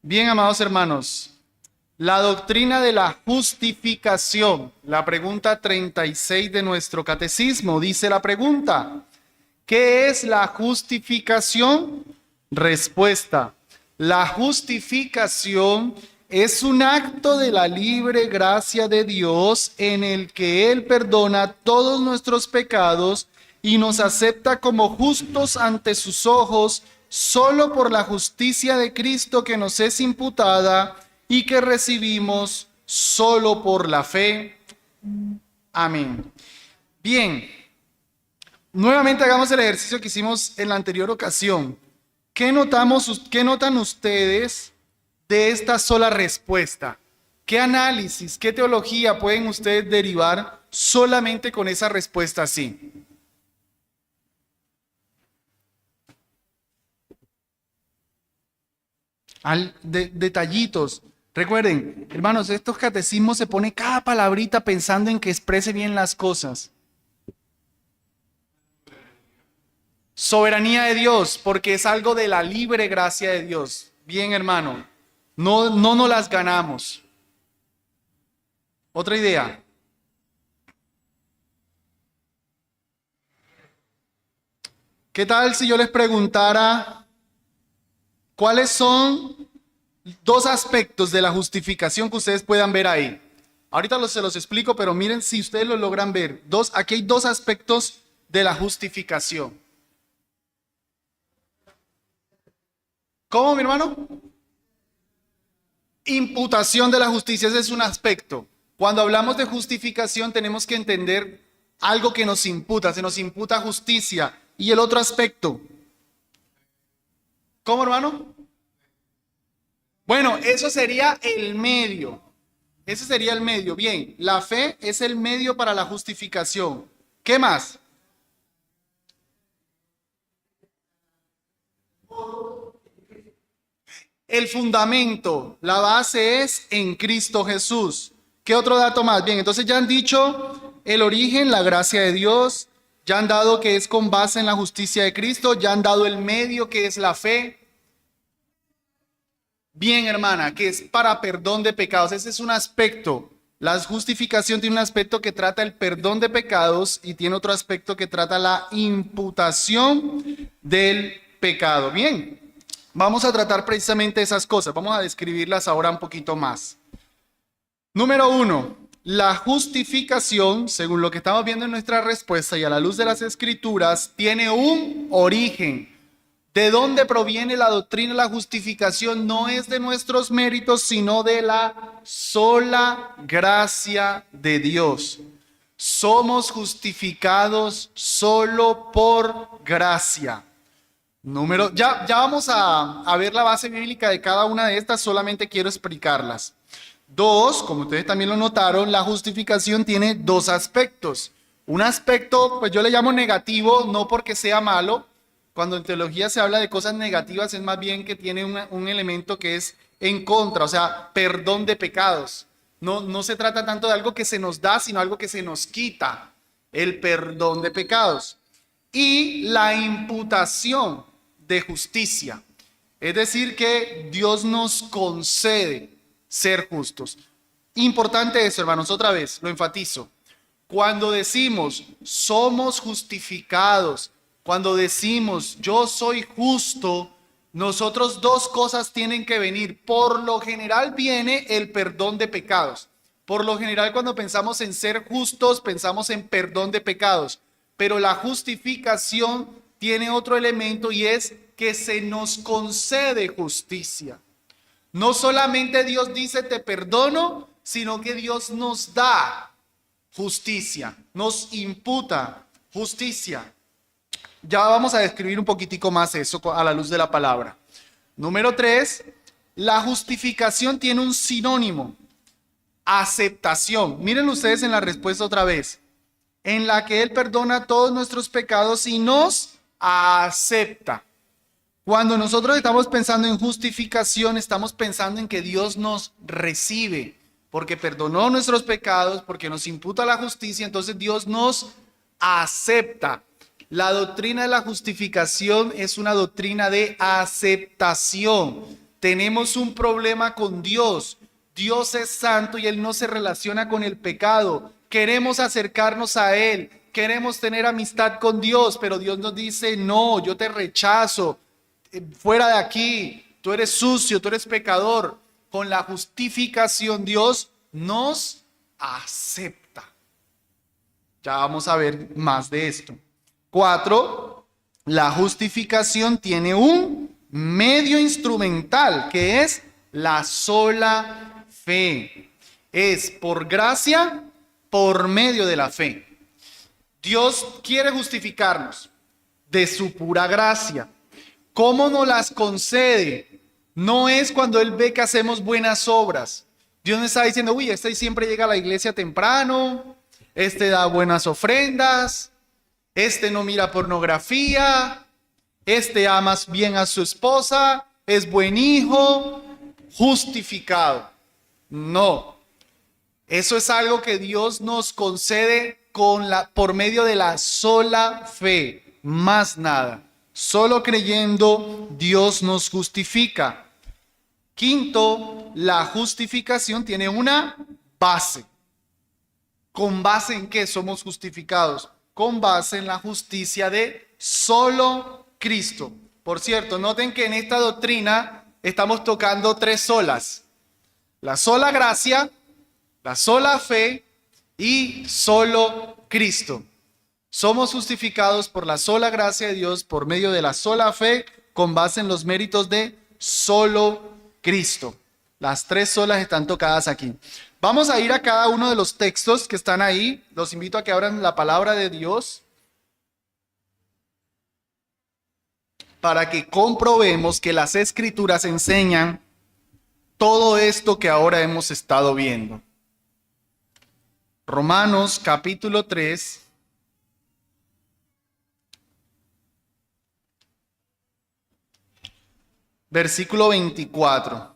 Bien, amados hermanos, la doctrina de la justificación, la pregunta 36 de nuestro catecismo, dice la pregunta: ¿qué es la justificación? Respuesta: la justificación es un acto de la libre gracia de Dios en el que Él perdona todos nuestros pecados y nos acepta como justos ante sus ojos solo por la justicia de Cristo que nos es imputada y que recibimos solo por la fe. Amén. Bien, nuevamente hagamos el ejercicio que hicimos en la anterior ocasión. ¿Qué notan ustedes de esta sola respuesta? ¿Qué análisis, qué teología pueden ustedes derivar solamente con esa respuesta así? Detallitos. Recuerden, hermanos, estos catecismos se pone cada palabrita pensando en que exprese bien las cosas. Soberanía de Dios, porque es algo de la libre gracia de Dios. Bien, hermano, no nos las ganamos. Otra idea. ¿Qué tal si yo les preguntara cuáles son dos aspectos de la justificación que ustedes puedan ver ahí? Ahorita se los explico, pero miren si ustedes lo logran ver. Aquí hay dos aspectos de la justificación. ¿Cómo, mi hermano? Imputación de la justicia, ese es un aspecto. Cuando hablamos de justificación tenemos que entender algo que nos imputa, se nos imputa justicia. Y el otro aspecto. ¿Cómo, hermano? Bueno, eso sería el medio. Ese sería el medio. Bien, la fe es el medio para la justificación. ¿Qué más? El fundamento, la base es en Cristo Jesús. ¿Qué otro dato más? Bien, entonces ya han dicho el origen, la gracia de Dios, ya han dado que es con base en la justicia de Cristo, ya han dado el medio que es la fe. Bien, hermana, que es para perdón de pecados. Ese es un aspecto. La justificación tiene un aspecto que trata el perdón de pecados y tiene otro aspecto que trata la imputación del pecado. Bien. Vamos a tratar precisamente esas cosas, vamos a describirlas ahora un poquito más. Número 1, la justificación, según lo que estamos viendo en nuestra respuesta y a la luz de las Escrituras, tiene un origen. ¿De dónde proviene la doctrina de la justificación? No es de nuestros méritos, sino de la sola gracia de Dios. Somos justificados solo por gracia. Ya vamos a ver la base bíblica de cada una de estas, solamente quiero explicarlas. 2, como ustedes también lo notaron, la justificación tiene dos aspectos. Un aspecto, pues yo le llamo negativo, no porque sea malo. Cuando en teología se habla de cosas negativas, es más bien que tiene un elemento que es en contra, o sea, perdón de pecados. No se trata tanto de algo que se nos da, sino algo que se nos quita, el perdón de pecados. Y la imputación de justicia, es decir, que Dios nos concede ser justos. Importante eso, hermanos, otra vez, lo enfatizo. Cuando decimos somos justificados, cuando decimos yo soy justo, nosotros dos cosas tienen que venir. Por lo general viene el perdón de pecados. Por lo general cuando pensamos en ser justos, pensamos en perdón de pecados. Pero la justificación tiene otro elemento y es que se nos concede justicia. No solamente Dios dice te perdono, sino que Dios nos da justicia, nos imputa justicia. Ya vamos a describir un poquitico más eso a la luz de la palabra. Número 3, la justificación tiene un sinónimo, aceptación. Miren ustedes en la respuesta otra vez, en la que Él perdona todos nuestros pecados y nos acepta. Cuando nosotros estamos pensando en justificación, estamos pensando en que Dios nos recibe, porque perdonó nuestros pecados, porque nos imputa la justicia, entonces Dios nos acepta. La doctrina de la justificación es una doctrina de aceptación. tenemos un problema con Dios. Dios es santo y Él no se relaciona con el pecado. Queremos acercarnos a Él, queremos tener amistad con Dios, pero Dios nos dice, no, yo te rechazo, fuera de aquí, tú eres sucio, tú eres pecador. Con la justificación Dios nos acepta. Ya vamos a ver más de esto. 4, la justificación tiene un medio instrumental, que es la sola fe. Es por gracia, por medio de la fe. Dios quiere justificarnos de su pura gracia. ¿Cómo nos las concede? No es cuando Él ve que hacemos buenas obras. Dios no está diciendo, uy, este siempre llega a la iglesia temprano, este da buenas ofrendas, este no mira pornografía, este ama bien a su esposa, es buen hijo, justificado. No, eso es algo que Dios nos concede por medio de la sola fe, más nada. Solo creyendo Dios nos justifica. 5, la justificación tiene una base. ¿Con base en qué somos justificados? Con base en la justicia de solo Cristo. Por cierto, noten que en esta doctrina estamos tocando 3 solas. La sola gracia, la sola fe y solo Cristo. Somos justificados por la sola gracia de Dios, por medio de la sola fe, con base en los méritos de solo Cristo. Las 3 solas están tocadas aquí. Vamos a ir a cada uno de los textos que están ahí. Los invito a que abran la palabra de Dios para que comprobemos que las Escrituras enseñan todo esto que ahora hemos estado viendo. Romanos capítulo 3. Versículo 24.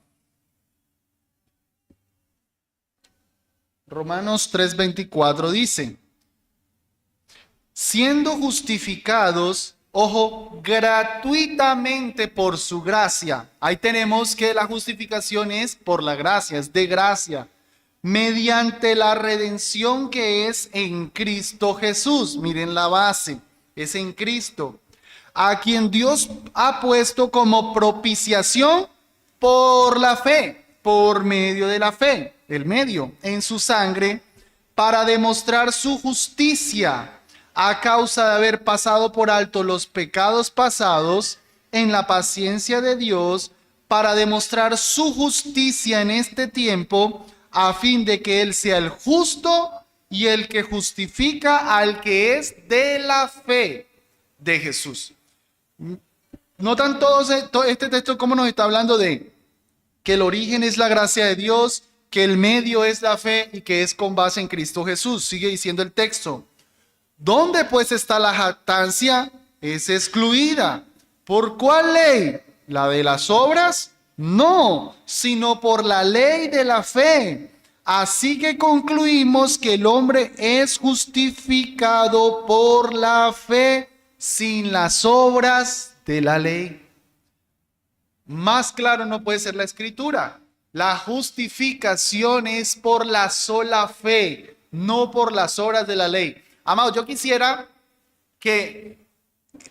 Romanos 3:24 dice, siendo justificados, ojo, gratuitamente por su gracia. Ahí tenemos que la justificación es por la gracia, es de gracia, mediante la redención que es en Cristo Jesús. Miren la base, es en Cristo, a quien Dios ha puesto como propiciación por la fe, por medio de la fe, el medio, en su sangre, para demostrar su justicia, a causa de haber pasado por alto los pecados pasados, en la paciencia de Dios, para demostrar su justicia en este tiempo, a fin de que Él sea el justo y el que justifica al que es de la fe de Jesús. ¿Notan todos este texto cómo nos está hablando de que el origen es la gracia de Dios, que el medio es la fe y que es con base en Cristo Jesús? Sigue diciendo el texto. ¿Dónde pues está la jactancia? Es excluida. ¿Por cuál ley? ¿La de las obras? No, sino por la ley de la fe. Así que concluimos que el hombre es justificado por la fe sin las obras de la ley. Más claro no puede ser la escritura. La justificación es por la sola fe, no por las obras de la ley. Amados, yo quisiera que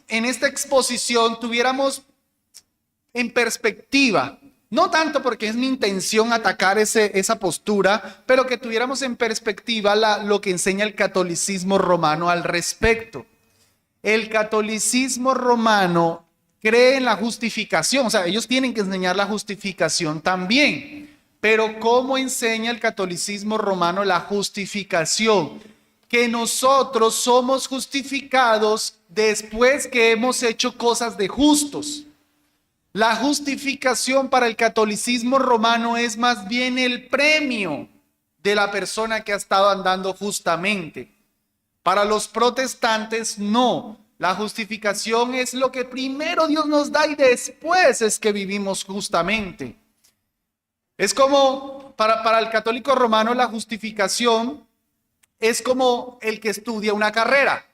en esta exposición tuviéramos en perspectiva, no tanto porque es mi intención atacar esa postura, pero que tuviéramos en perspectiva lo que enseña el catolicismo romano al respecto. El catolicismo romano cree en la justificación, o sea, ellos tienen que enseñar la justificación también, pero ¿cómo enseña el catolicismo romano la justificación? Que nosotros somos justificados después que hemos hecho cosas de justos. La justificación para el catolicismo romano es más bien el premio de la persona que ha estado andando justamente. Para los protestantes no. La justificación es lo que primero Dios nos da y después es que vivimos justamente. Es como para el católico romano la justificación es como el que estudia una carrera.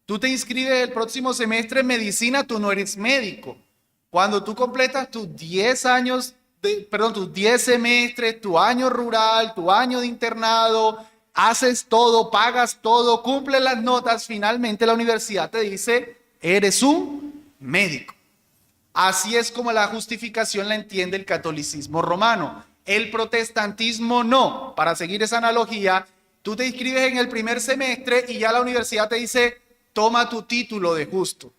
Tú te inscribes el próximo semestre en medicina, tú no eres médico. Cuando tú completas tus 10 años tus 10 semestres, tu año rural, tu año de internado, haces todo, pagas todo, cumples las notas, finalmente la universidad te dice, eres un médico. Así es como la justificación la entiende el catolicismo romano. El protestantismo no. Para seguir esa analogía, tú te inscribes en el primer semestre y ya la universidad te dice, toma tu título de justo.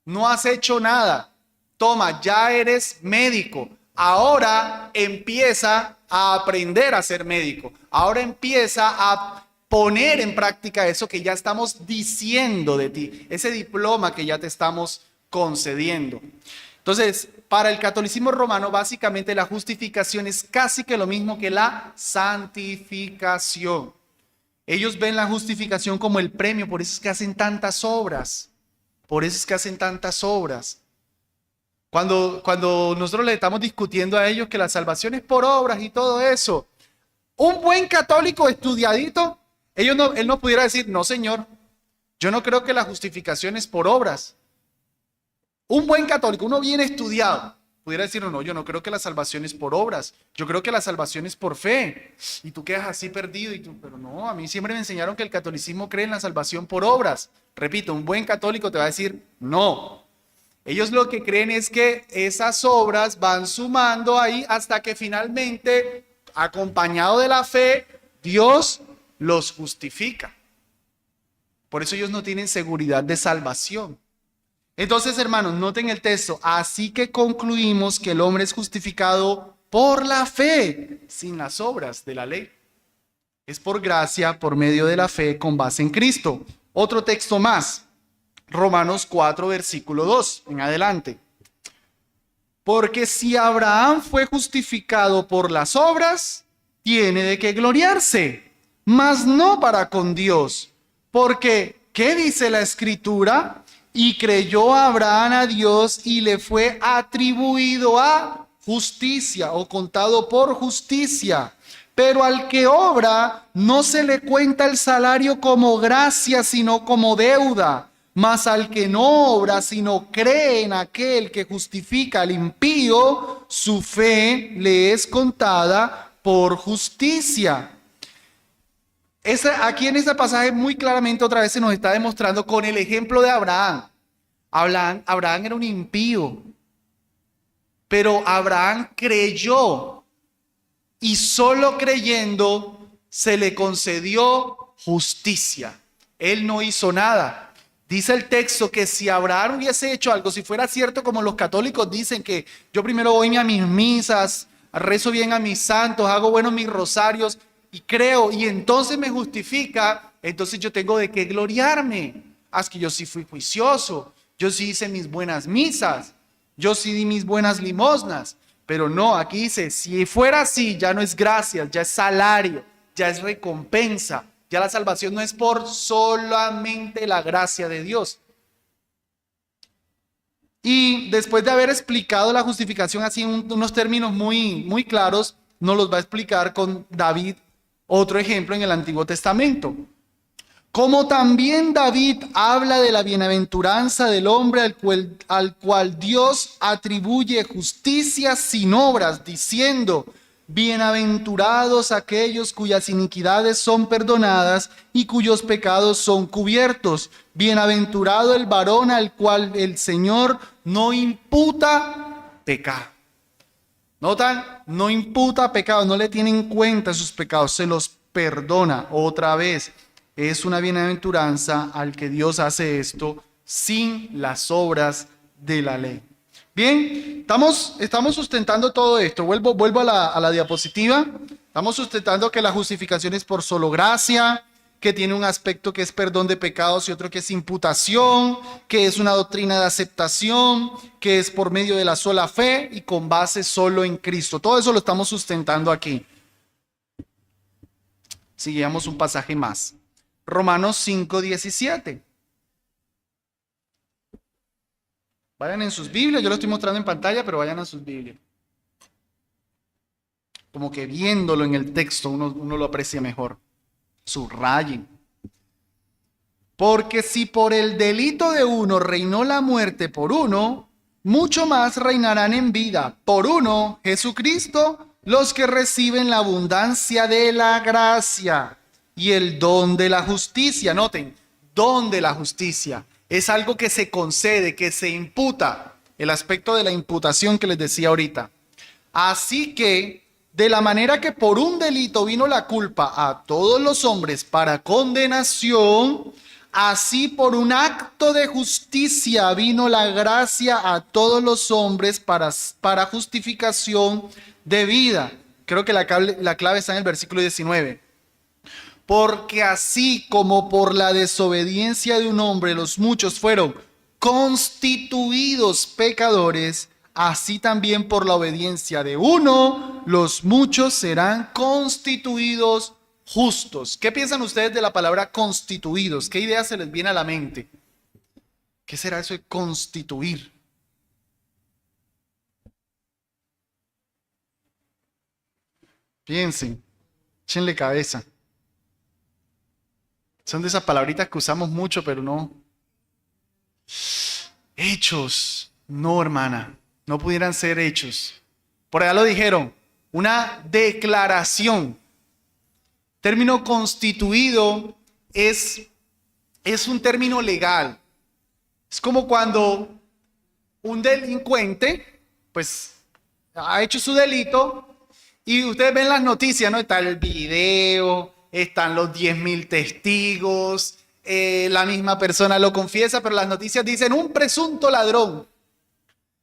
No has hecho nada. Toma, ya eres médico. Ahora empieza a aprender a ser médico. Ahora empieza a poner en práctica eso que ya estamos diciendo de ti, ese diploma que ya te estamos concediendo. Entonces, para el catolicismo romano, básicamente la justificación es casi que lo mismo que la santificación. Ellos ven la justificación como el premio, por eso es que hacen tantas obras. Por eso es que hacen tantas obras. Cuando nosotros le estamos discutiendo a ellos que la salvación es por obras y todo eso, un buen católico estudiadito, él no pudiera decir, no señor, yo no creo que la justificación es por obras. Un buen católico, uno bien estudiado, pudiera decir, no, yo no creo que la salvación es por obras, yo creo que la salvación es por fe. Y tú quedas así perdido, pero no, a mí siempre me enseñaron que el catolicismo cree en la salvación por obras. Repito, un buen católico te va a decir, no. Ellos lo que creen es que esas obras van sumando ahí hasta que finalmente, acompañado de la fe, Dios los justifica. Por eso ellos no tienen seguridad de salvación. Entonces, hermanos, noten el texto. Así que concluimos que el hombre es justificado por la fe, sin las obras de la ley. Es por gracia, por medio de la fe, con base en Cristo. Otro texto más. Romanos 4, versículo 2, en adelante. Porque si Abraham fue justificado por las obras, tiene de qué gloriarse, mas no para con Dios. Porque, ¿qué dice la Escritura? Y creyó Abraham a Dios y le fue atribuido a justicia o contado por justicia. Pero al que obra no se le cuenta el salario como gracia, sino como deuda. Mas al que no obra, sino cree en aquel que justifica al impío, su fe le es contada por justicia. Aquí en este pasaje muy claramente otra vez se nos está demostrando con el ejemplo de Abraham. Abraham era un impío, pero Abraham creyó y solo creyendo se le concedió justicia. Él no hizo nada. Dice el texto que si Abraham hubiese hecho algo, si fuera cierto como los católicos dicen que yo primero voy a mis misas, rezo bien a mis santos, hago buenos mis rosarios y creo y entonces me justifica, entonces yo tengo de qué gloriarme. Es que yo sí fui juicioso, yo sí hice mis buenas misas, yo sí di mis buenas limosnas, pero no, aquí dice, si fuera así, ya no es gracias, ya es salario, ya es recompensa. Ya la salvación no es por solamente la gracia de Dios. Y después de haber explicado la justificación así en unos términos muy claros, nos los va a explicar con David otro ejemplo en el Antiguo Testamento. Como también David habla de la bienaventuranza del hombre al cual Dios atribuye justicia sin obras, diciendo: bienaventurados aquellos cuyas iniquidades son perdonadas y cuyos pecados son cubiertos. Bienaventurado el varón al cual el Señor no imputa pecado. ¿Notan? No imputa pecado, no le tiene en cuenta sus pecados, se los perdona. Otra vez, es una bienaventuranza al que Dios hace esto sin las obras de la ley. Bien, estamos sustentando todo esto. Vuelvo a la diapositiva. Estamos sustentando que la justificación es por solo gracia, que tiene un aspecto que es perdón de pecados y otro que es imputación, que es una doctrina de aceptación, que es por medio de la sola fe y con base solo en Cristo. Todo eso lo estamos sustentando aquí. Sigamos un pasaje más. Romanos 5:17. Vayan en sus Biblias, yo lo estoy mostrando en pantalla, pero vayan a sus Biblias. Como que viéndolo en el texto uno lo aprecia mejor. Subrayen. Porque si por el delito de uno reinó la muerte por uno, mucho más reinarán en vida por uno, Jesucristo, los que reciben la abundancia de la gracia y el don de la justicia. Noten, don de la justicia. Es algo que se concede, que se imputa. El aspecto de la imputación que les decía ahorita. Así que, de la manera que por un delito vino la culpa a todos los hombres para condenación, así por un acto de justicia vino la gracia a todos los hombres para justificación de vida. Creo que la clave está en el versículo 19. Porque así como por la desobediencia de un hombre los muchos fueron constituidos pecadores, así también por la obediencia de uno, los muchos serán constituidos justos. ¿Qué piensan ustedes de la palabra constituidos? ¿Qué idea se les viene a la mente? ¿Qué será eso de constituir? Piensen, échenle cabeza. Son de esas palabritas que usamos mucho, pero no. Hechos. No, hermana. No pudieran ser hechos. Por allá lo dijeron. Una declaración. Término constituido es un término legal. Es como cuando un delincuente, pues, ha hecho su delito y ustedes ven las noticias, ¿no? Está el video, están los 10.000 testigos, la misma persona lo confiesa, pero las noticias dicen un presunto ladrón.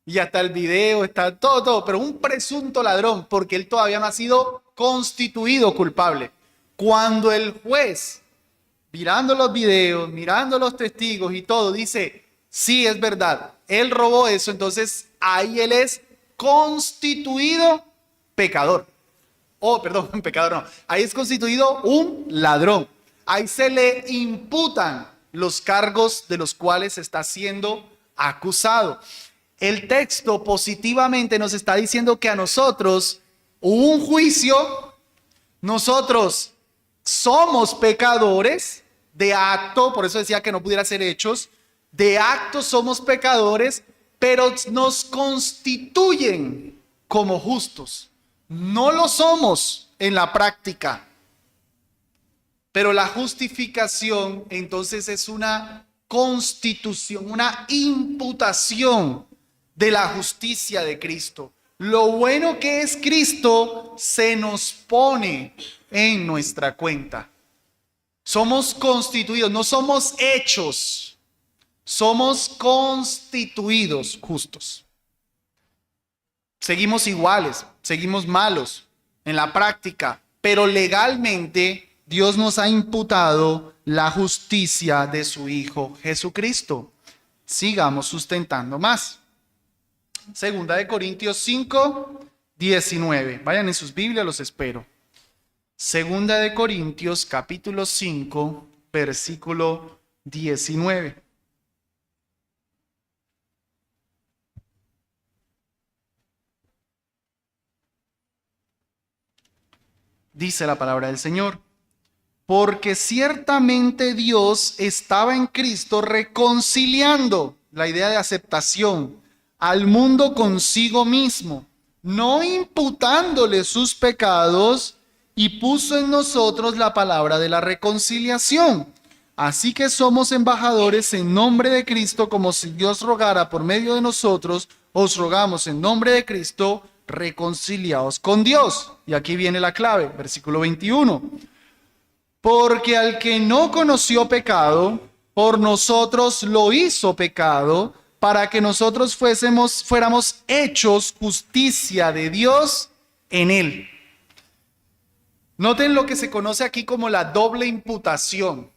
Y ya está el video, está todo, pero un presunto ladrón, porque él todavía no ha sido constituido culpable. Cuando el juez, mirando los videos, mirando los testigos y todo, dice, sí, es verdad, él robó eso, entonces ahí él es constituido pecador. Oh, perdón, pecador no. Ahí es constituido un ladrón. Ahí se le imputan los cargos de los cuales está siendo acusado. El texto positivamente nos está diciendo que a nosotros hubo un juicio, nosotros somos pecadores de acto, por eso decía que no pudiera ser hechos, de acto somos pecadores, pero nos constituyen como justos. No lo somos en la práctica, pero la justificación entonces es una constitución, una imputación de la justicia de Cristo. Lo bueno que es Cristo se nos pone en nuestra cuenta. Somos constituidos, no somos hechos, somos constituidos justos. Seguimos iguales, seguimos malos en la práctica, pero legalmente Dios nos ha imputado la justicia de su Hijo Jesucristo. Sigamos sustentando más. Segunda de Corintios 5, 19. Vayan en sus Biblias, los espero. Segunda de Corintios capítulo 5, versículo 19. Dice la palabra del Señor. Porque ciertamente Dios estaba en Cristo reconciliando, la idea de aceptación, al mundo consigo mismo, no imputándole sus pecados, y puso en nosotros la palabra de la reconciliación. Así que somos embajadores en nombre de Cristo, como si Dios rogara por medio de nosotros, os rogamos en nombre de Cristo, reconciliaos con Dios. Y aquí viene la clave, versículo 21. Porque al que no conoció pecado, por nosotros lo hizo pecado, para que nosotros fuéramos hechos justicia de Dios en él. Noten lo que se conoce aquí como la doble imputación.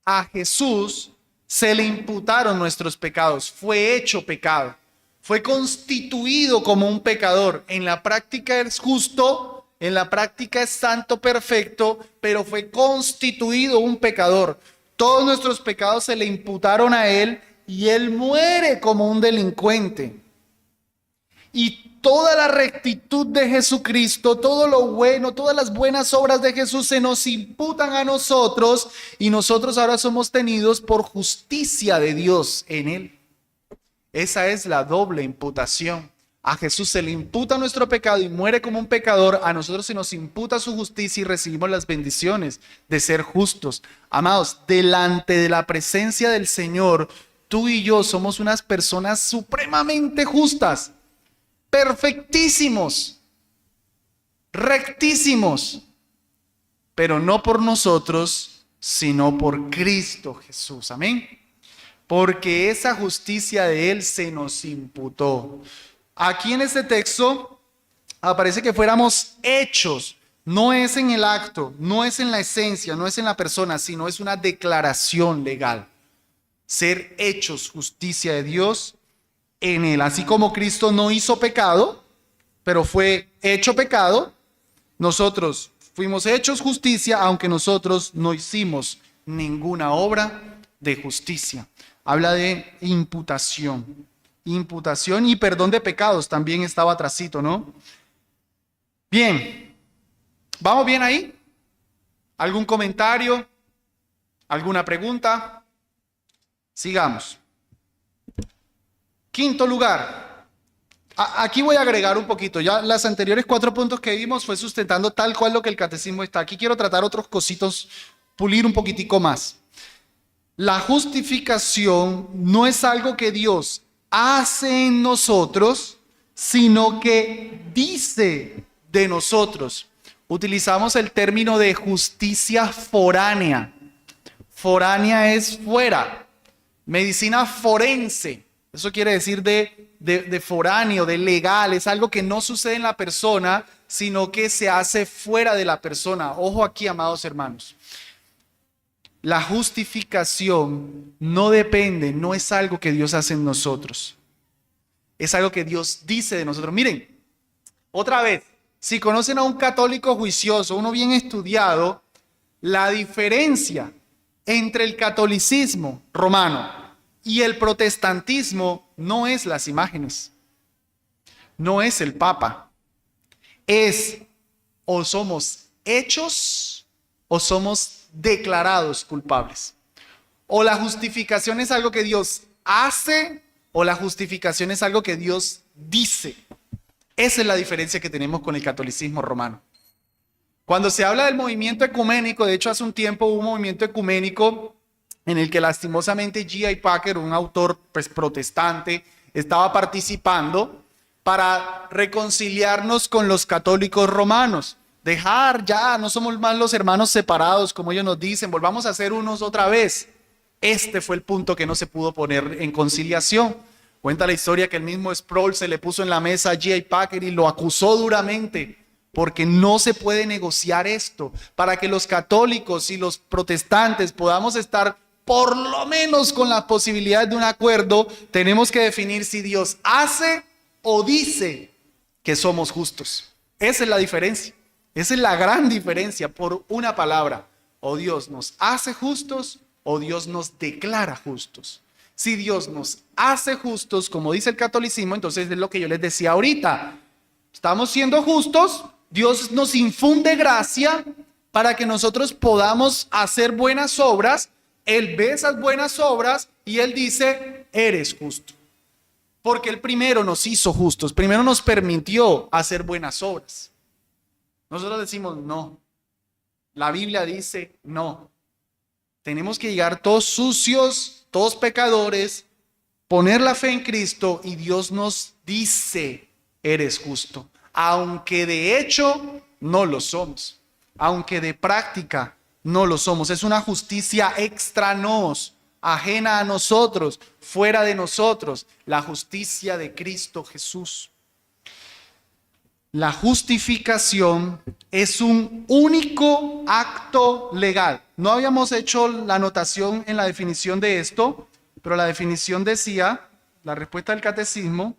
A Jesús se le imputaron nuestros pecados, fue hecho pecado, fue constituido como un pecador. En la práctica es justo, en la práctica es santo, perfecto, pero fue constituido un pecador. Todos nuestros pecados se le imputaron a él y él muere como un delincuente. Y toda la rectitud de Jesucristo, todo lo bueno, todas las buenas obras de Jesús se nos imputan a nosotros y nosotros ahora somos tenidos por justicia de Dios en él. Esa es la doble imputación. A Jesús se le imputa nuestro pecado y muere como un pecador. A nosotros se nos imputa su justicia y recibimos las bendiciones de ser justos. Amados, delante de la presencia del Señor, tú y yo somos unas personas supremamente justas, perfectísimos, rectísimos, pero no por nosotros, sino por Cristo Jesús. Amén. Porque esa justicia de Él se nos imputó. Aquí en este texto aparece que fuéramos hechos. No es en el acto, no es en la esencia, no es en la persona, sino es una declaración legal. Ser hechos justicia de Dios en Él. Así como Cristo no hizo pecado, pero fue hecho pecado, nosotros fuimos hechos justicia, aunque nosotros no hicimos ninguna obra de justicia. Habla de imputación. Imputación y perdón de pecados también estaba atrasito, ¿no? Bien, ¿vamos bien ahí? ¿Algún comentario? ¿Alguna pregunta? Sigamos. Quinto lugar. Aquí voy a agregar un poquito. Ya las anteriores 4 puntos que vimos fue sustentando tal cual lo que el catecismo está. Aquí quiero tratar otros cositos, pulir un poquitico más. La justificación no es algo que Dios hace en nosotros, sino que dice de nosotros. Utilizamos el término de justicia foránea. Foránea es fuera. Medicina forense. Eso quiere decir de foráneo, de legal. Es algo que no sucede en la persona, sino que se hace fuera de la persona. Ojo aquí, amados hermanos. La justificación no depende, no es algo que Dios hace en nosotros. Es algo que Dios dice de nosotros. Miren, otra vez, si conocen a un católico juicioso, uno bien estudiado, la diferencia entre el catolicismo romano y el protestantismo no es las imágenes, no es el Papa, es o somos hechos o somos declarados culpables. O la justificación es algo que Dios hace o la justificación es algo que Dios dice. Esa es la diferencia que tenemos con el catolicismo romano. Cuando se habla del movimiento ecuménico, de hecho hace un tiempo hubo un movimiento ecuménico en el que lastimosamente G.I. Packer, un autor protestante, estaba participando para reconciliarnos con los católicos romanos. Dejar ya, no somos más los hermanos separados, como ellos nos dicen, volvamos a ser unos otra vez. Este fue el punto que no se pudo poner en conciliación. Cuenta la historia que el mismo Sproul se le puso en la mesa a G.I. Packer y lo acusó duramente, porque no se puede negociar esto. Para que los católicos y los protestantes podamos estar por lo menos con la posibilidad de un acuerdo, tenemos que definir si Dios hace o dice que somos justos. Esa es la diferencia. Esa es la gran diferencia por una palabra. O Dios nos hace justos o Dios nos declara justos. Si Dios nos hace justos, como dice el catolicismo, entonces es lo que yo les decía ahorita. Estamos siendo justos, Dios nos infunde gracia para que nosotros podamos hacer buenas obras. Él ve esas buenas obras y Él dice, eres justo. Porque Él primero nos hizo justos, primero nos permitió hacer buenas obras. Nosotros decimos no. La Biblia dice no. Tenemos que llegar todos sucios, todos pecadores, poner la fe en Cristo y Dios nos dice, eres justo. Aunque de hecho no lo somos. Aunque de práctica no lo somos. Es una justicia extra nos, ajena a nosotros, fuera de nosotros. La justicia de Cristo Jesús. La justificación es un único acto legal. No habíamos hecho la anotación en la definición de esto, pero la definición decía, la respuesta del catecismo,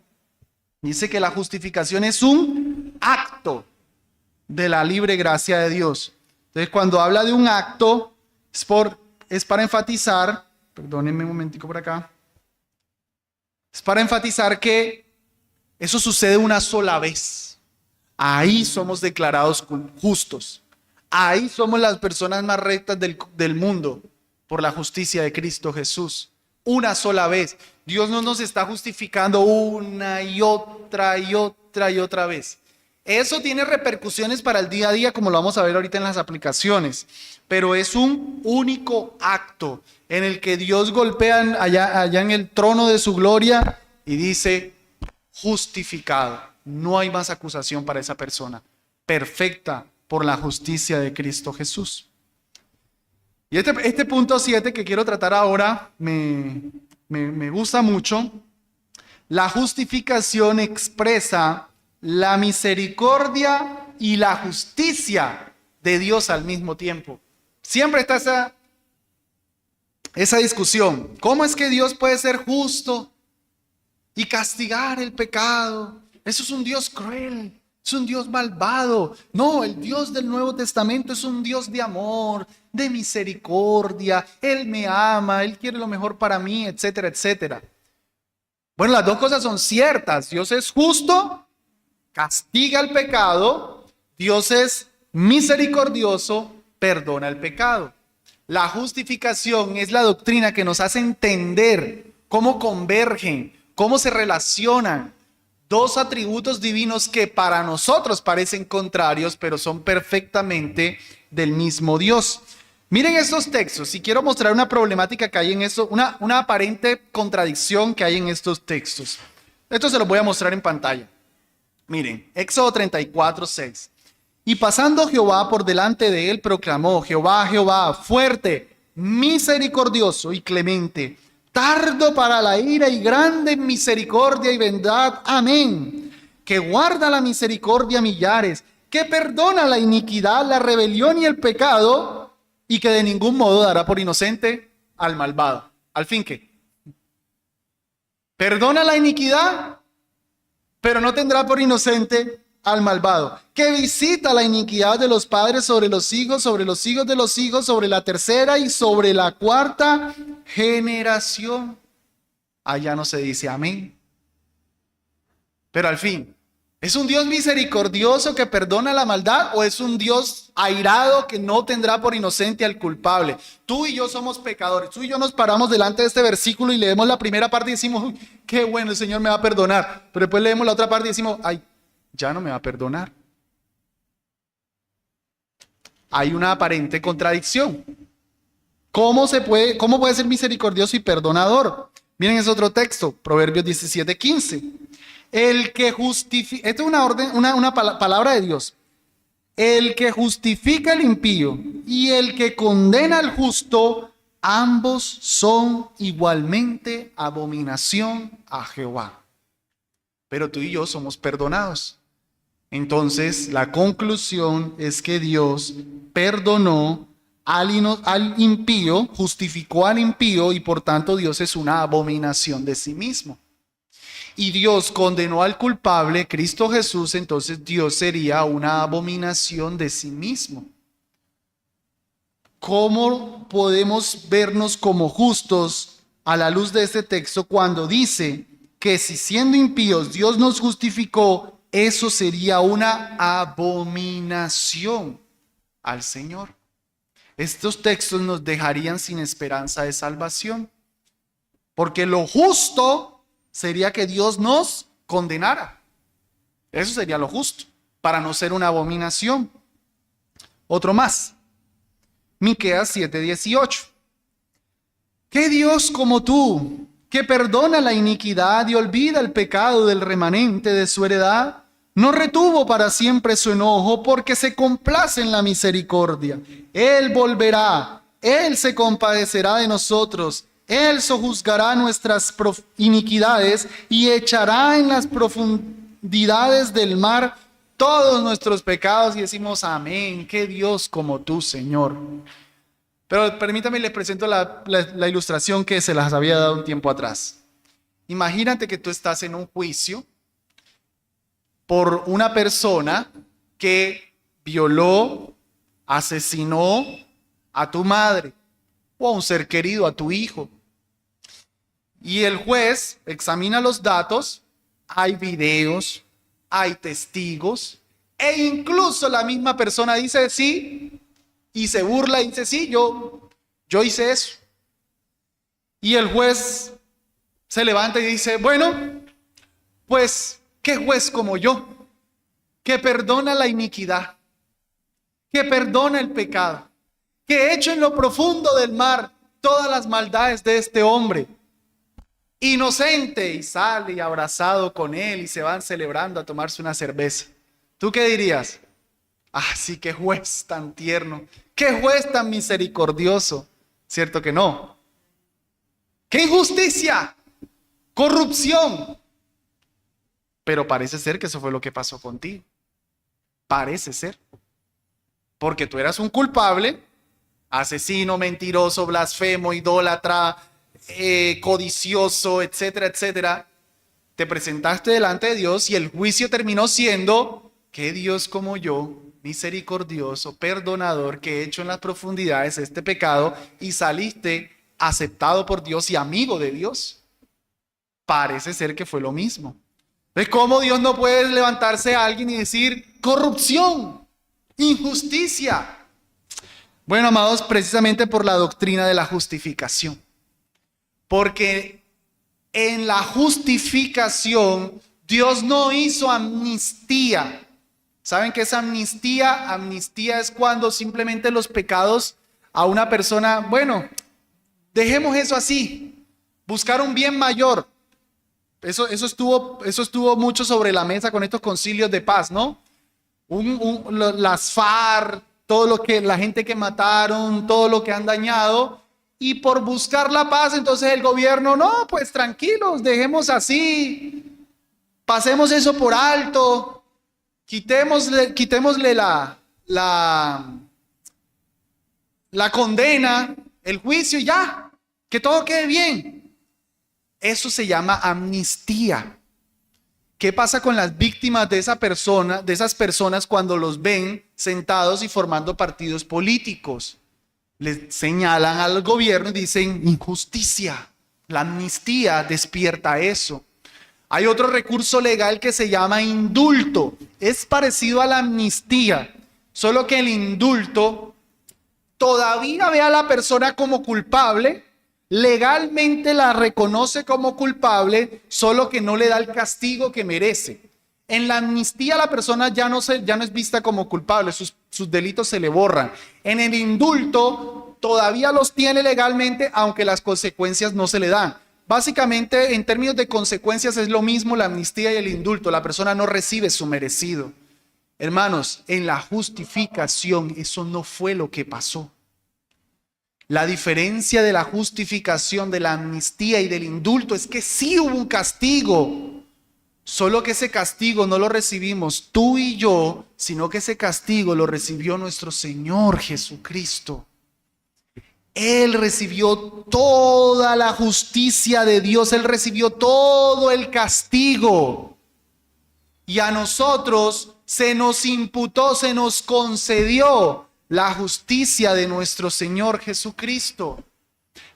dice que la justificación es un acto de la libre gracia de Dios. Entonces, cuando habla de un acto, es para enfatizar, perdónenme un momentico por acá, es para enfatizar que eso sucede una sola vez. Ahí somos declarados justos. Ahí somos las personas más rectas del mundo por la justicia de Cristo Jesús. Una sola vez. Dios no nos está justificando una y otra y otra y otra vez. Eso tiene repercusiones para el día a día, como lo vamos a ver ahorita en las aplicaciones, pero es un único acto en el que Dios golpea allá en el trono de su gloria y dice, justificado. No hay más acusación para esa persona, perfecta por la justicia de Cristo Jesús. Y este punto 7 que quiero tratar ahora me gusta mucho. La justificación expresa la misericordia y la justicia de Dios al mismo tiempo. Siempre está esa discusión. ¿Cómo es que Dios puede ser justo y castigar el pecado? Eso es un Dios cruel, es un Dios malvado. No, el Dios del Nuevo Testamento es un Dios de amor, de misericordia. Él me ama, Él quiere lo mejor para mí, etcétera, etcétera. Bueno, las dos cosas son ciertas. Dios es justo, castiga el pecado. Dios es misericordioso, perdona el pecado. La justificación es la doctrina que nos hace entender cómo convergen, cómo se relacionan dos atributos divinos que para nosotros parecen contrarios, pero son perfectamente del mismo Dios. Miren estos textos, y quiero mostrar una problemática que hay en esto, una aparente contradicción que hay en estos textos. Esto se los voy a mostrar en pantalla. Miren, Éxodo 34:6. Y pasando Jehová por delante de él, proclamó: Jehová, Jehová, fuerte, misericordioso y clemente, tardo para la ira y grande en misericordia y verdad. Amén. Que guarda la misericordia a millares, que perdona la iniquidad, la rebelión y el pecado, y que de ningún modo dará por inocente al malvado. ¿Al fin qué? Perdona la iniquidad, pero no tendrá por inocente al malvado. Que visita la iniquidad de los padres sobre los hijos de los hijos, sobre la tercera y sobre la cuarta generación. Allá no se dice amén. Pero al fin, ¿es un Dios misericordioso que perdona la maldad o es un Dios airado que no tendrá por inocente al culpable? Tú y yo somos pecadores. Tú y yo nos paramos delante de este versículo y leemos la primera parte y decimos, uy, qué bueno, el Señor me va a perdonar. Pero después leemos la otra parte y decimos, ay, ya no me va a perdonar. Hay una aparente contradicción. ¿Cómo puede ser misericordioso y perdonador? Miren ese otro texto, Proverbios 17:15. El que justifica, esto es una palabra de Dios. El que justifica al impío y el que condena al justo, ambos son igualmente abominación a Jehová. Pero tú y yo somos perdonados. Entonces, la conclusión es que Dios perdonó al impío, justificó al impío y por tanto Dios es una abominación de sí mismo. Y Dios condenó al culpable, Cristo Jesús, entonces Dios sería una abominación de sí mismo. ¿Cómo podemos vernos como justos a la luz de este texto cuando dice que si siendo impíos Dios nos justificó? Eso sería una abominación al Señor. Estos textos nos dejarían sin esperanza de salvación, porque lo justo sería que Dios nos condenara. Eso sería lo justo, para no ser una abominación. Otro más, Miqueas 7:18. ¿Qué Dios como tú, que perdona la iniquidad y olvida el pecado del remanente de su heredad? No retuvo para siempre su enojo, porque se complace en la misericordia. Él volverá, Él se compadecerá de nosotros. Él sojuzgará nuestras iniquidades y echará en las profundidades del mar todos nuestros pecados. Y decimos, amén, qué Dios como tú, Señor. Pero permítame, les presento la ilustración que se las había dado un tiempo atrás. Imagínate que tú estás en un juicio por una persona que violó, asesinó a tu madre o a un ser querido, a tu hijo. Y el juez examina los datos, hay videos, hay testigos, e incluso la misma persona dice sí, y se burla y dice sí, yo hice eso. Y el juez se levanta y dice, bueno, pues, ¿qué juez como yo, que perdona la iniquidad, que perdona el pecado, que echo en lo profundo del mar todas las maldades de este hombre, inocente? Y sale y abrazado con él y se van celebrando a tomarse una cerveza. ¿Tú qué dirías? Ah, sí, qué juez tan tierno, qué juez tan misericordioso. ¿Cierto que no? ¡Qué injusticia! ¡Corrupción! Pero parece ser que eso fue lo que pasó contigo. Parece ser. Porque tú eras un culpable, asesino, mentiroso, blasfemo, idólatra, codicioso, etcétera, etcétera. Te presentaste delante de Dios y el juicio terminó siendo que Dios como yo, misericordioso, perdonador, que he hecho en las profundidades este pecado, y saliste aceptado por Dios y amigo de Dios. Parece ser que fue lo mismo. ¿Ves cómo Dios no puede levantarse a alguien y decir corrupción, injusticia? Bueno, amados, precisamente por la doctrina de la justificación. Porque en la justificación Dios no hizo amnistía. ¿Saben qué es amnistía? Amnistía es cuando simplemente los pecados a una persona, bueno, dejemos eso así, buscar un bien mayor. Eso estuvo mucho sobre la mesa con estos concilios de paz, ¿no? Las FARC, todo lo que la gente que mataron, todo lo que han dañado, y por buscar la paz, entonces el gobierno, no, pues tranquilos, dejemos así, pasemos eso por alto, quitémosle la condena, el juicio y ya, que todo quede bien. Eso se llama amnistía. ¿Qué pasa con las víctimas de esas personas cuando los ven sentados y formando partidos políticos? Les señalan al gobierno y dicen injusticia. La amnistía despierta eso. Hay otro recurso legal que se llama indulto. Es parecido a la amnistía, solo que el indulto todavía ve a la persona como culpable, legalmente la reconoce como culpable, solo que no le da el castigo que merece. En la amnistía la persona ya no es vista como culpable, sus delitos se le borran. En el indulto todavía los tiene legalmente, aunque las consecuencias no se le dan. Básicamente, en términos de consecuencias es lo mismo la amnistía y el indulto. La persona no recibe su merecido. Hermanos, en la justificación eso no fue lo que pasó. La diferencia de la justificación, de la amnistía y del indulto es que sí hubo un castigo, solo que ese castigo no lo recibimos tú y yo, sino que ese castigo lo recibió nuestro Señor Jesucristo. Él recibió toda la justicia de Dios, Él recibió todo el castigo. Y a nosotros se nos imputó, se nos concedió la justicia de nuestro Señor Jesucristo.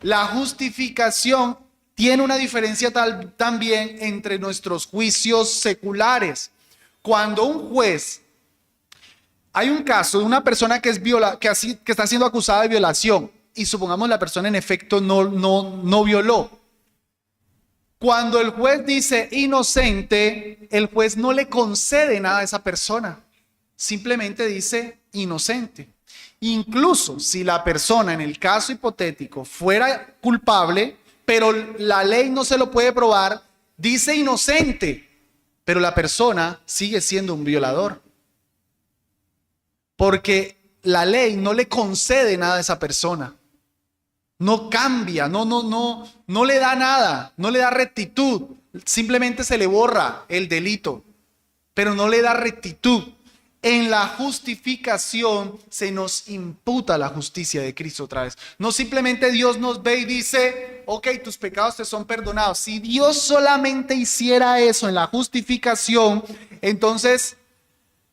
La justificación tiene una diferencia también entre nuestros juicios seculares. Cuando un juez, hay un caso de una persona que está siendo acusada de violación y supongamos la persona en efecto no violó. Cuando el juez dice inocente, el juez no le concede nada a esa persona, simplemente dice inocente. Incluso si la persona en el caso hipotético fuera culpable, pero la ley no se lo puede probar, dice inocente, pero la persona sigue siendo un violador. Porque la ley no le concede nada a esa persona. No cambia, no le da nada, no le da rectitud. Simplemente se le borra el delito, pero no le da rectitud. En la justificación se nos imputa la justicia de Cristo otra vez. No simplemente Dios nos ve y dice, ok, tus pecados te son perdonados. Si Dios solamente hiciera eso en la justificación, entonces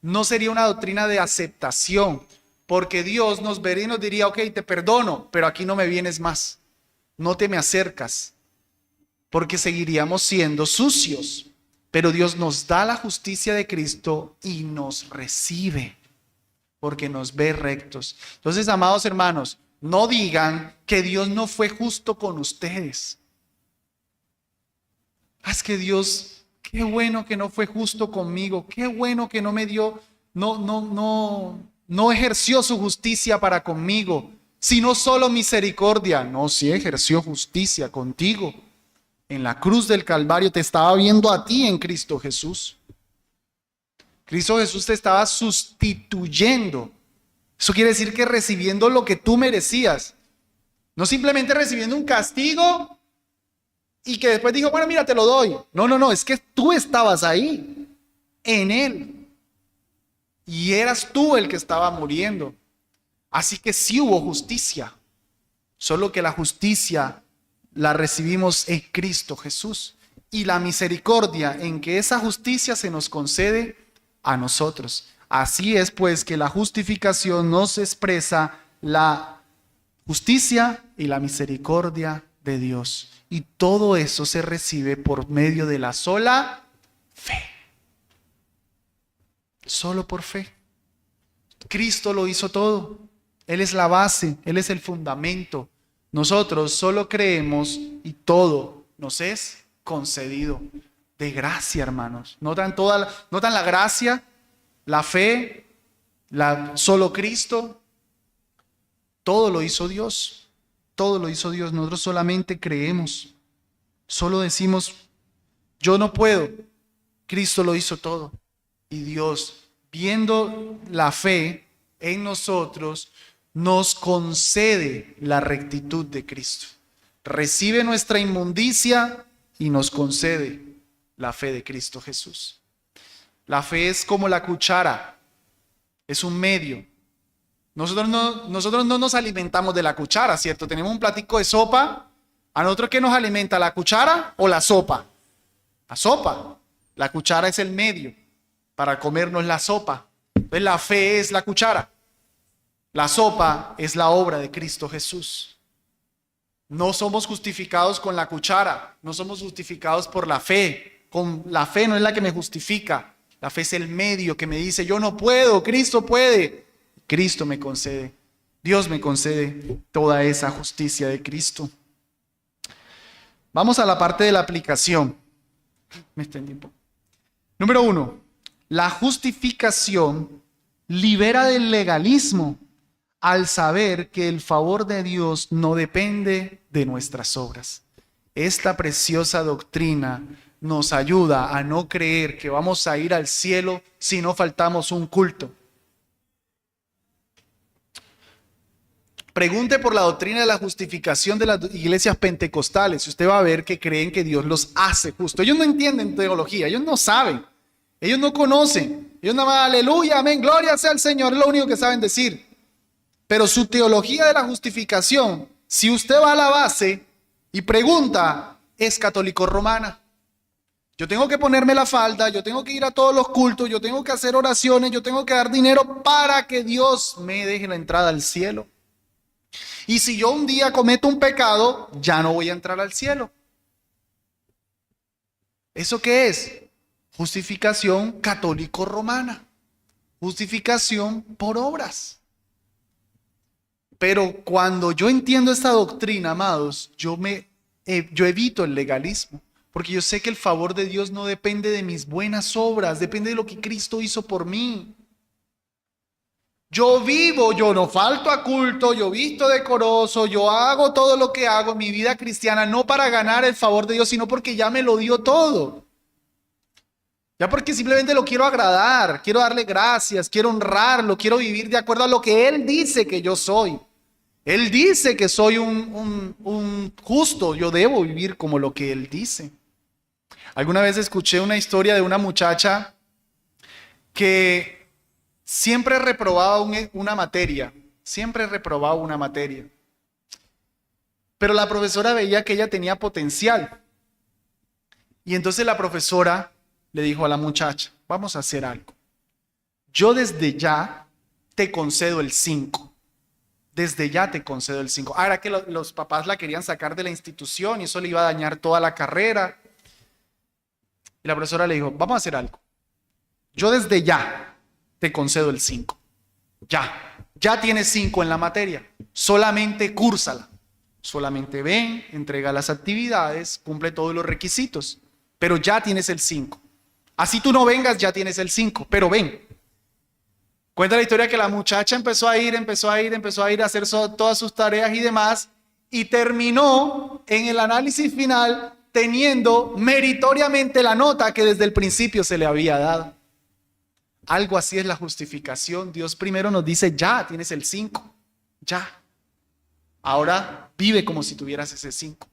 no sería una doctrina de aceptación, porque Dios nos vería y nos diría, ok, te perdono, pero aquí no me vienes más, no te me acercas, porque seguiríamos siendo sucios. Pero Dios nos da la justicia de Cristo y nos recibe, porque nos ve rectos. Entonces, amados hermanos, no digan que Dios no fue justo con ustedes. Es que Dios, qué bueno que no fue justo conmigo, qué bueno que no me dio, no ejerció su justicia para conmigo, sino solo misericordia. No, sí ejerció justicia contigo. En la cruz del Calvario te estaba viendo a ti en Cristo Jesús. Cristo Jesús te estaba sustituyendo. Eso quiere decir que recibiendo lo que tú merecías. No simplemente recibiendo un castigo y que después dijo, bueno, mira, te lo doy. No, es que tú estabas ahí, en Él. Y eras tú el que estaba muriendo. Así que sí hubo justicia. Solo que la justicia la recibimos en Cristo Jesús. Y la misericordia en que esa justicia se nos concede a nosotros. Así es pues que la justificación nos expresa la justicia y la misericordia de Dios. Y todo eso se recibe por medio de la sola fe. Solo por fe. Cristo lo hizo todo. Él es la base, Él es el fundamento. Nosotros solo creemos y todo nos es concedido de gracia, hermanos. ¿Notan la gracia, la fe, solo Cristo? Todo lo hizo Dios. Todo lo hizo Dios. Nosotros solamente creemos. Solo decimos, yo no puedo. Cristo lo hizo todo. Y Dios, viendo la fe en nosotros, nos concede la rectitud de Cristo. Recibe nuestra inmundicia y nos concede la fe de Cristo Jesús. La fe es como la cuchara, es un medio. Nosotros no nos alimentamos de la cuchara, ¿cierto? Tenemos un platico de sopa. ¿A nosotros qué nos alimenta, la cuchara o la sopa? La sopa. La cuchara es el medio para comernos la sopa. Entonces la fe es la cuchara. La sopa es la obra de Cristo Jesús. No somos justificados con la cuchara, no somos justificados por la fe. Con la fe no es la que me justifica. La fe es el medio que me dice, yo no puedo, Cristo puede. Cristo me concede, Dios me concede toda esa justicia de Cristo. Vamos a la parte de la aplicación. Me extendí un poco. Número 1, la justificación libera del legalismo al saber que el favor de Dios no depende de nuestras obras. Esta preciosa doctrina nos ayuda a no creer que vamos a ir al cielo si no faltamos un culto. Pregunte por la doctrina de la justificación de las iglesias pentecostales y usted va a ver que creen que Dios los hace justo. Ellos no entienden teología, ellos no saben, ellos no conocen. Ellos nada más, aleluya, amén, gloria sea al Señor, es lo único que saben decir. Pero su teología de la justificación, si usted va a la base y pregunta, es católico romana. Yo tengo que ponerme la falda, yo tengo que ir a todos los cultos, yo tengo que hacer oraciones, yo tengo que dar dinero para que Dios me deje la entrada al cielo. Y si yo un día cometo un pecado, ya no voy a entrar al cielo. ¿Eso qué es? Justificación católico romana. Justificación por obras. Pero cuando yo entiendo esta doctrina, amados, yo evito el legalismo. Porque yo sé que el favor de Dios no depende de mis buenas obras, depende de lo que Cristo hizo por mí. Yo vivo, yo no falto a culto, yo visto decoroso, yo hago todo lo que hago en mi vida cristiana, no para ganar el favor de Dios, sino porque ya me lo dio todo. Ya porque simplemente lo quiero agradar, quiero darle gracias, quiero honrarlo, quiero vivir de acuerdo a lo que Él dice que yo soy. Él dice que soy un justo, yo debo vivir como lo que Él dice. Alguna vez escuché una historia de una muchacha que siempre reprobaba una materia, pero la profesora veía que ella tenía potencial. Y entonces la profesora le dijo a la muchacha, vamos a hacer algo. Yo desde ya te concedo el 5. Desde ya te concedo el 5. Era que los papás la querían sacar de la institución y eso le iba a dañar toda la carrera. Y la profesora le dijo, vamos a hacer algo. Yo desde ya te concedo el 5. Ya tienes 5 en la materia. Solamente cúrsala. Solamente ven, entrega las actividades, cumple todos los requisitos. pero ya tienes el 5. Así tú no vengas, ya tienes el 5, pero ven. Cuenta la historia que la muchacha empezó a ir a hacer todas sus tareas y demás, y terminó en el análisis final teniendo meritoriamente la nota que desde el principio se le había dado. Algo así es la justificación. Dios primero nos dice, ya tienes el 5, ya. Ahora vive como si tuvieras ese 5.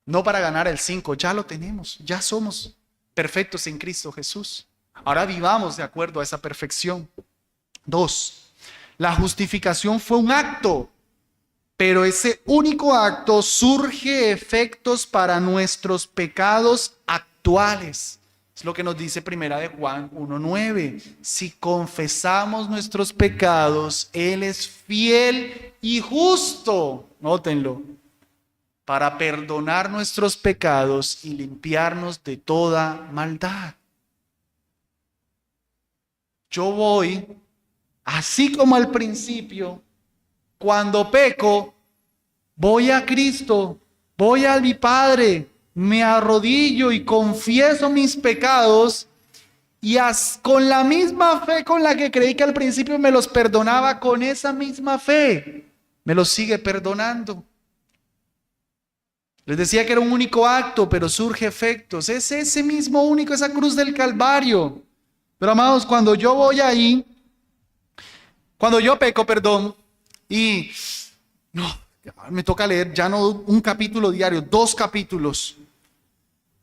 No para ganar el 5, ya lo tenemos, ya somos perfectos en Cristo Jesús. Ahora vivamos de acuerdo a esa perfección. 2. La justificación fue un acto, pero ese único acto surge efectos para nuestros pecados actuales. Es lo que nos dice Primera de Juan 1:9. Si confesamos nuestros pecados, Él es fiel y justo, nótenlo, para perdonar nuestros pecados y limpiarnos de toda maldad. Yo voy, así como al principio, cuando peco, voy a Cristo, voy a mi Padre, me arrodillo y confieso mis pecados, y con la misma fe con la que creí que al principio me los perdonaba, con esa misma fe me los sigue perdonando. Les decía que era un único acto, pero surge efectos. Es ese mismo único, esa cruz del Calvario. Pero amados, cuando yo voy ahí, cuando yo peco, y no, me toca leer ya no un capítulo diario, 2 capítulos.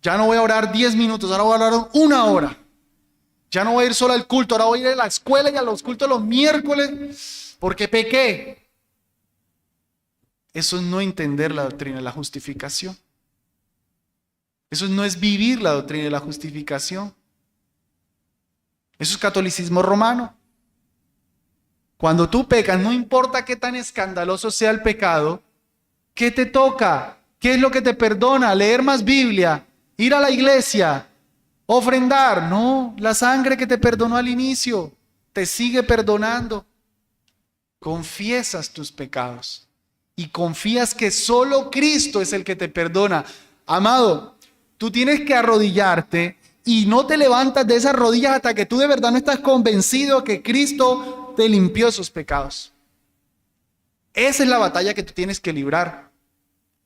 Ya no voy a orar 10 minutos, ahora voy a orar 1 hora. Ya no voy a ir solo al culto, ahora voy a ir a la escuela y a los cultos los miércoles porque pequé. Eso es no entender la doctrina de la justificación. Eso no es vivir la doctrina de la justificación. Eso es catolicismo romano. Cuando tú pecas, no importa qué tan escandaloso sea el pecado, ¿qué te toca? ¿Qué es lo que te perdona? Leer más Biblia, ir a la iglesia, ofrendar. No, la sangre que te perdonó al inicio te sigue perdonando. Confiesas tus pecados y confías que solo Cristo es el que te perdona. Amado, tú tienes que arrodillarte y no te levantas de esas rodillas hasta que tú de verdad no estás convencido que Cristo te limpió esos pecados. Esa es la batalla que tú tienes que librar.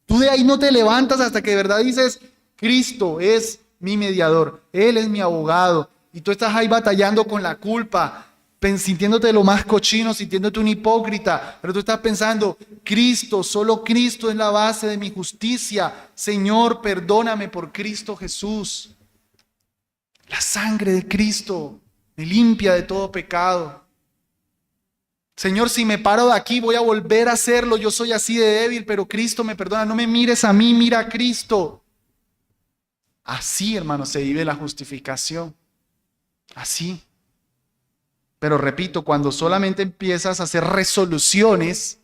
Tú de ahí no te levantas hasta que de verdad dices, Cristo es mi mediador, Él es mi abogado. Y tú estás ahí batallando con la culpa, sintiéndote lo más cochino, sintiéndote un hipócrita. Pero tú estás pensando, Cristo, solo Cristo es la base de mi justicia. Señor, perdóname por Cristo Jesús. La sangre de Cristo me limpia de todo pecado. Señor, si me paro de aquí voy a volver a hacerlo. Yo soy así de débil, pero Cristo me perdona. No me mires a mí, mira a Cristo. Así, hermano, se vive la justificación. Así. Pero repito, cuando solamente empiezas a hacer resoluciones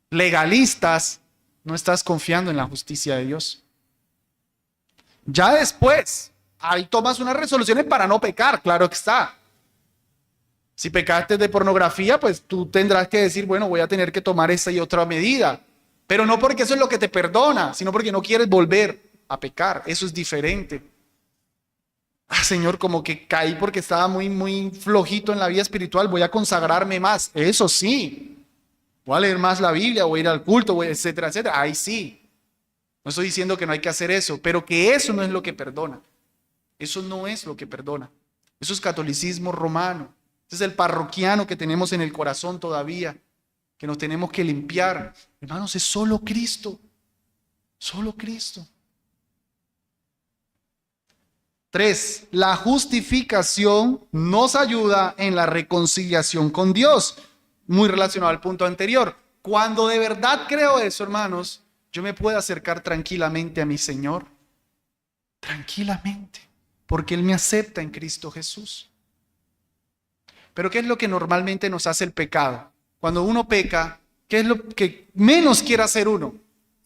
legalistas, no estás confiando en la justicia de Dios. Ya después, ahí tomas unas resoluciones para no pecar, claro que está. Si pecaste de pornografía, pues tú tendrás que decir, bueno, voy a tener que tomar esa y otra medida. Pero no porque eso es lo que te perdona, sino porque no quieres volver a pecar. Eso es diferente. Señor, como que caí porque estaba muy flojito en la vida espiritual, voy a consagrarme más. Eso sí. Voy a leer más la Biblia, voy a ir al culto, etcétera, etcétera. Ahí sí. No estoy diciendo que no hay que hacer eso, pero que eso no es lo que perdona. Eso no es lo que perdona. Eso es catolicismo romano. Ese es el parroquiano que tenemos en el corazón todavía, que nos tenemos que limpiar. Hermanos, es solo Cristo. Solo Cristo. 3. La justificación nos ayuda en la reconciliación con Dios. Muy relacionado al punto anterior. Cuando de verdad creo eso, hermanos, yo me puedo acercar tranquilamente a mi Señor. Tranquilamente. Porque Él me acepta en Cristo Jesús. Pero ¿qué es lo que normalmente nos hace el pecado? Cuando uno peca, ¿qué es lo que menos quiere hacer uno?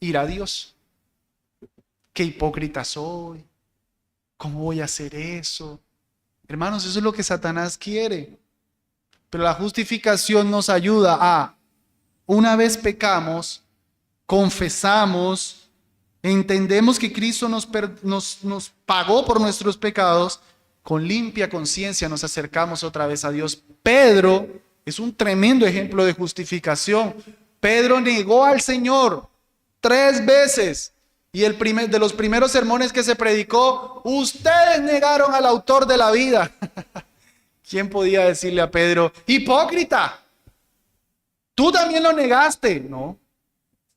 Ir a Dios. Qué hipócrita soy. ¿Cómo voy a hacer eso? Hermanos, eso es lo que Satanás quiere. Pero la justificación nos ayuda a, una vez pecamos, confesamos, entendemos que Cristo nos pagó por nuestros pecados, con limpia conciencia nos acercamos otra vez a Dios. Pedro es un tremendo ejemplo de justificación. Pedro negó al Señor 3 veces. Y de los primeros sermones que se predicó, ustedes negaron al autor de la vida. ¿Quién podía decirle a Pedro, hipócrita? Tú también lo negaste. No.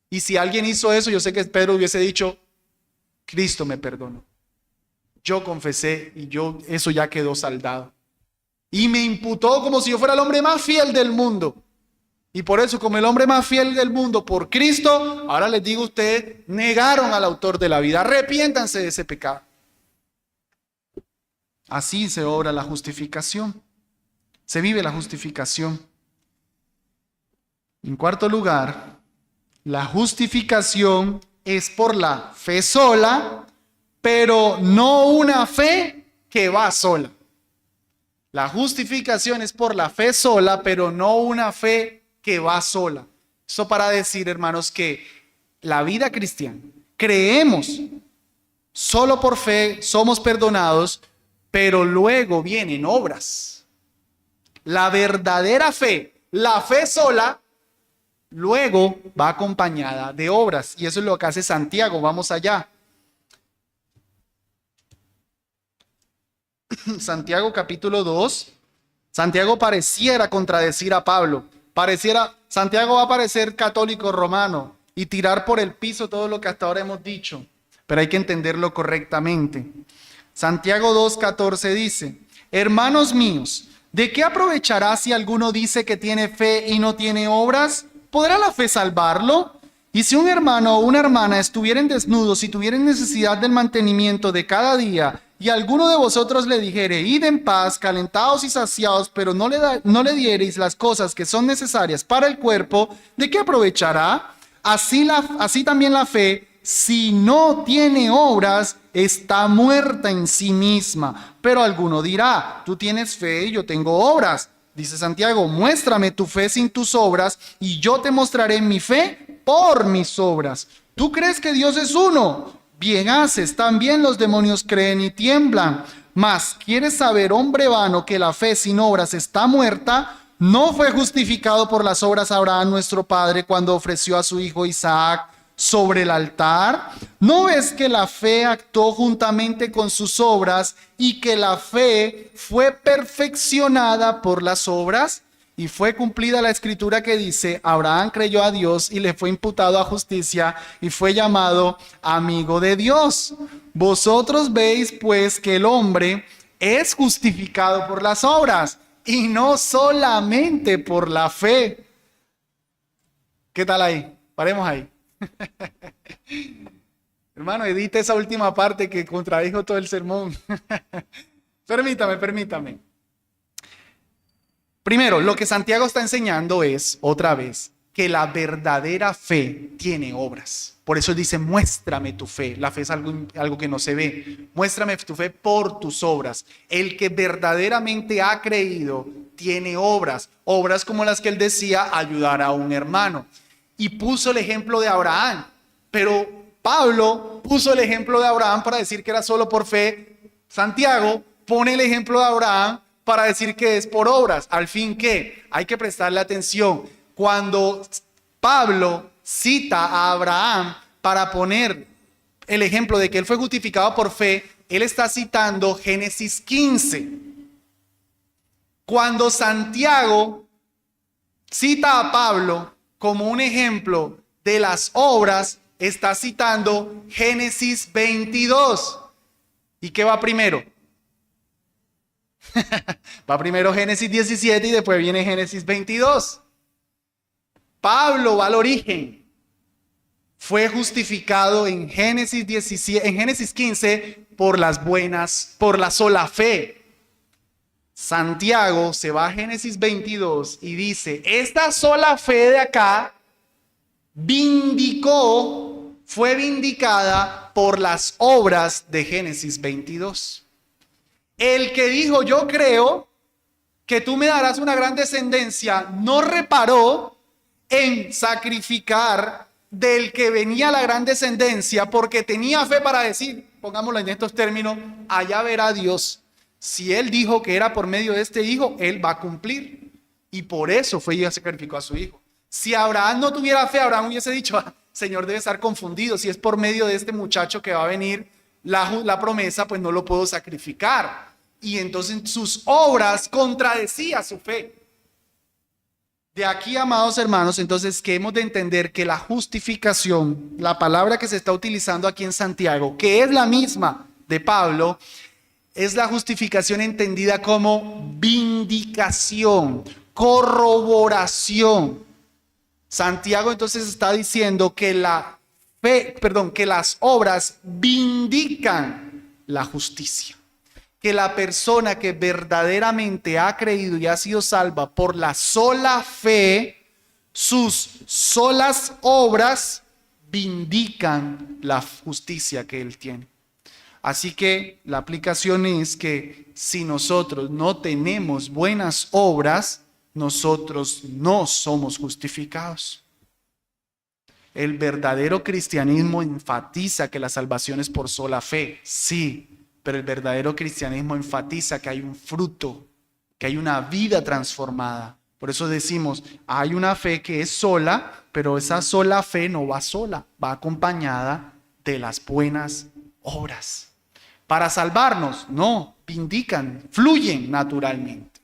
Y si alguien hizo eso, yo sé que Pedro hubiese dicho, Cristo me perdonó. Yo confesé y eso ya quedó saldado. Y me imputó como si yo fuera el hombre más fiel del mundo. Y por eso, como el hombre más fiel del mundo, por Cristo, ahora les digo a ustedes, negaron al autor de la vida. Arrepiéntanse de ese pecado. Así se obra la justificación. Se vive la justificación. En cuarto lugar, la justificación es por la fe sola, pero no una fe que va sola. La justificación es por la fe sola, pero no una fe que va sola. Eso para decir, hermanos, que la vida cristiana, creemos, solo por fe somos perdonados, pero luego vienen obras. La verdadera fe, la fe sola, luego va acompañada de obras. Y eso es lo que hace Santiago. Vamos allá. Santiago capítulo 2. Santiago pareciera contradecir a Pablo. Santiago va a parecer católico romano y tirar por el piso todo lo que hasta ahora hemos dicho. Pero hay que entenderlo correctamente. Santiago 2:14 dice, hermanos míos, ¿de qué aprovechará si alguno dice que tiene fe y no tiene obras? ¿Podrá la fe salvarlo? Y si un hermano o una hermana estuvieran desnudos y tuvieran necesidad del mantenimiento de cada día, y alguno de vosotros le dijere, id en paz, calentados y saciados, pero no le diereis las cosas que son necesarias para el cuerpo, ¿de qué aprovechará? Así también la fe, si no tiene obras, está muerta en sí misma. Pero alguno dirá, tú tienes fe y yo tengo obras. Dice Santiago, muéstrame tu fe sin tus obras y yo te mostraré mi fe por mis obras. ¿Tú crees que Dios es uno? Bien haces, también los demonios creen y tiemblan. Mas, ¿quieres saber, hombre vano, que la fe sin obras está muerta? ¿No fue justificado por las obras Abraham nuestro padre cuando ofreció a su hijo Isaac sobre el altar? ¿No ves que la fe actuó juntamente con sus obras y que la fe fue perfeccionada por las obras? Y fue cumplida la escritura que dice, Abraham creyó a Dios y le fue imputado a justicia y fue llamado amigo de Dios. Vosotros veis pues que el hombre es justificado por las obras y no solamente por la fe. ¿Qué tal ahí? Paremos ahí. Hermano, edita esa última parte que contradijo todo el sermón. Permítame. Primero, lo que Santiago está enseñando es, otra vez, que la verdadera fe tiene obras. Por eso dice, muéstrame tu fe. La fe es algo que no se ve. Muéstrame tu fe por tus obras. El que verdaderamente ha creído tiene obras. Obras como las que él decía, ayudar a un hermano. Y puso el ejemplo de Abraham. Pero Pablo puso el ejemplo de Abraham para decir que era solo por fe. Santiago pone el ejemplo de Abraham para decir que es por obras. Al fin que hay que prestarle atención. Cuando Pablo cita a Abraham para poner el ejemplo de que él fue justificado por fe, él está citando Génesis 15. Cuando Santiago cita a Pablo como un ejemplo de las obras, está citando Génesis 22. ¿Y qué va primero? Va primero Génesis 17 y después viene Génesis 22. Pablo va al origen. Fue justificado en Génesis 17, en Génesis 15 por la sola fe. Santiago se va a Génesis 22 y dice, esta sola fe de acá fue vindicada por las obras de Génesis 22. El que dijo, yo creo que tú me darás una gran descendencia, no reparó en sacrificar del que venía la gran descendencia, porque tenía fe para decir, pongámoslo en estos términos, allá verá Dios. Si Él dijo que era por medio de este hijo, Él va a cumplir. Y por eso fue y sacrificó a su hijo. Si Abraham no tuviera fe, Abraham hubiese dicho, Señor, debe estar confundido. Si es por medio de este muchacho que va a venir la promesa, pues no lo puedo sacrificar. Y entonces sus obras contradecían su fe. De aquí, amados hermanos, entonces que hemos de entender que la justificación, la palabra que se está utilizando aquí en Santiago, que es la misma de Pablo, es la justificación entendida como vindicación, corroboración. Santiago entonces está diciendo que que las obras vindican la justicia. Que la persona que verdaderamente ha creído y ha sido salva por la sola fe, sus solas obras vindican la justicia que él tiene. Así que la aplicación es que si nosotros no tenemos buenas obras, nosotros no somos justificados. El verdadero cristianismo enfatiza que la salvación es por sola fe, sí, pero el verdadero cristianismo enfatiza que hay un fruto, que hay una vida transformada. Por eso decimos, hay una fe que es sola, pero esa sola fe no va sola, va acompañada de las buenas obras. Para salvarnos, no, vindican, fluyen naturalmente.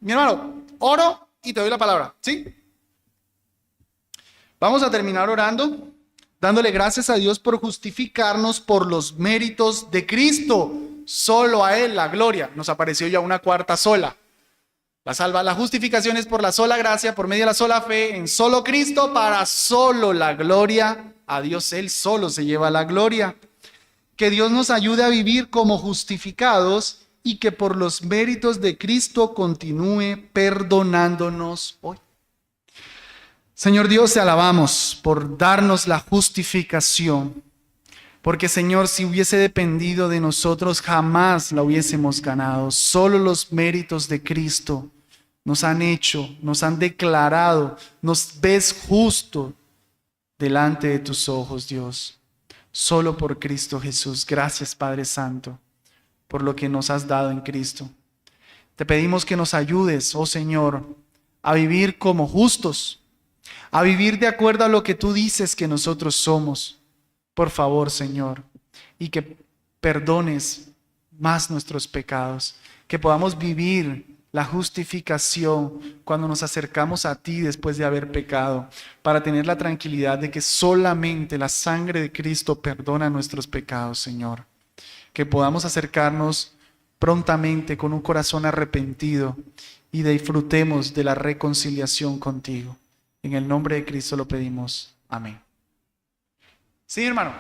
Mi hermano, oro y te doy la palabra, ¿sí? Vamos a terminar orando, dándole gracias a Dios por justificarnos por los méritos de Cristo. Solo a Él la gloria. Nos apareció ya una cuarta sola. La justificación es por la sola gracia, por medio de la sola fe, en solo Cristo, para solo la gloria. A Dios Él solo se lleva la gloria. Que Dios nos ayude a vivir como justificados y que por los méritos de Cristo continúe perdonándonos hoy. Señor Dios, te alabamos por darnos la justificación, porque Señor, si hubiese dependido de nosotros, jamás la hubiésemos ganado. Solo los méritos de Cristo nos han hecho, nos han declarado, nos ves justo delante de tus ojos, Dios. Solo por Cristo Jesús. Gracias, Padre Santo, por lo que nos has dado en Cristo. Te pedimos que nos ayudes, oh Señor, a vivir como justos, a vivir de acuerdo a lo que tú dices que nosotros somos. Por favor, Señor, y que perdones más nuestros pecados, que podamos vivir la justificación cuando nos acercamos a ti después de haber pecado, para tener la tranquilidad de que solamente la sangre de Cristo perdona nuestros pecados, Señor. Que podamos acercarnos prontamente con un corazón arrepentido y disfrutemos de la reconciliación contigo. En el nombre de Cristo lo pedimos. Amén. Sí, hermano.